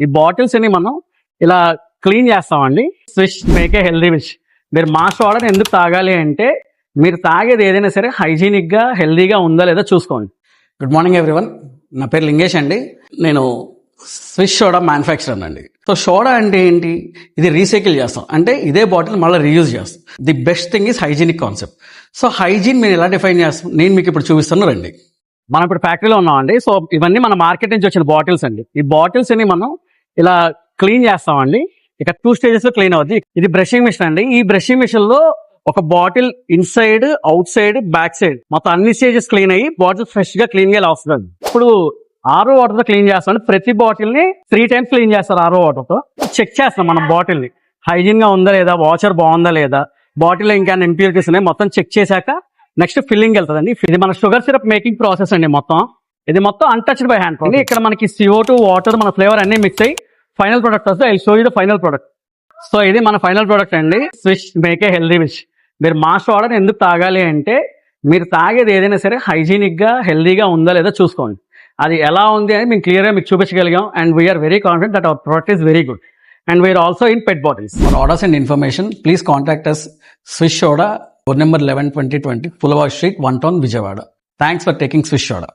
ఈ బాటిల్స్ ని మనం ఇలా క్లీన్ చేస్తామండి. Swish make a healthy wish. మీరు మా సోడాని ఎందుకు తాగాలి అంటే మీరు తాగేది ఏదైనా సరే హైజీనిక్ గా హెల్దీగా ఉందా లేదా చూసుకోండి. గుడ్ మార్నింగ్ ఎవ్రీవన్, నా పేరు లింగేష్ అండి. నేను స్విష్ సోడా మ్యానుఫ్యాక్చరర్ అండి. సో సోడా అంటే ఏంటి? ఇది రీసైకిల్ చేస్తాం, అంటే ఇదే బాటిల్ మళ్ళీ రీయూజ్ చేస్తాం. The best thing is hygienic concept. So hygiene మీరు ఎలా డిఫైన్ చేస్తాం నేను మీకు ఇప్పుడు చూపిస్తాను రండి. మనం ఇప్పుడు ఫ్యాక్టరీలో ఉన్నామండి. సో ఇవన్నీ మన మార్కెట్ నుంచి వచ్చిన బాటిల్స్ అండి. ఈ బాటిల్స్ ని మనం ఇలా క్లీన్ చేస్తామండి. ఇక 2 స్టేజెస్ లో క్లీన్ అవుద్ది. ఇది బ్రషింగ్ మిషన్ అండి. ఈ బ్రషింగ్ మిషన్ లో ఒక bottle inside, out side, back side మొత్తం అన్ని స్టేజెస్ క్లీన్ అయ్యి బాటిల్ ఫ్రెష్ గా క్లీన్ గా వస్తుంది. ఇప్పుడు ఆరో వాటర్ తో క్లీన్ చేస్తాం. ప్రతి బాటిల్ ని 3 times క్లీన్ చేస్తారు ఆరో వాటర్ తో. చెక్ చేస్తాం మనం బాటిల్ ని హైజీన్ గా ఉందా లేదా, వాచర్ బాగుందా లేదా, బాటిల్ లో ఇంకా ఇంప్యూరిటీస్ ఉన్నాయి మొత్తం చెక్ చేశాక నెక్స్ట్ ఫిల్లింగ్ వెళ్తుందండి. ఇది మన షుగర్ సిరప్ మేకింగ్ ప్రాసెస్ అండి. ఇది మొత్తం అన్టచ్డ్ బై హ్యాండ్. ఇక్కడ మనకి CO2 వాటర్ మన ఫ్లేవర్ అన్ని మిక్స్ అయ్యి ఫైనల్ ప్రొడక్ట్ వస్తే I show you the final product. So ఇది మన ఫైనల్ ప్రొడక్ట్ అండి, swish make a healthy wish. మీరు మా సోడాని ఎందుకు తాగాలి అంటే మీరు తాగేది ఏదైనా సరే హైజీనిక్ గా హెల్దీగా ఉందా లేదా చూసుకోండి. అది ఎలా ఉంది అని మేము క్లియర్ గా మీకు చూపించగలిగాం. And we are very confident that our product is very good. And we are also in PET bottles. For orders and information, please contact us, Swish Soda, phone number 11 2020, Pulava Street, 1 Town, Vijayawada. Thanks for taking Swish Soda.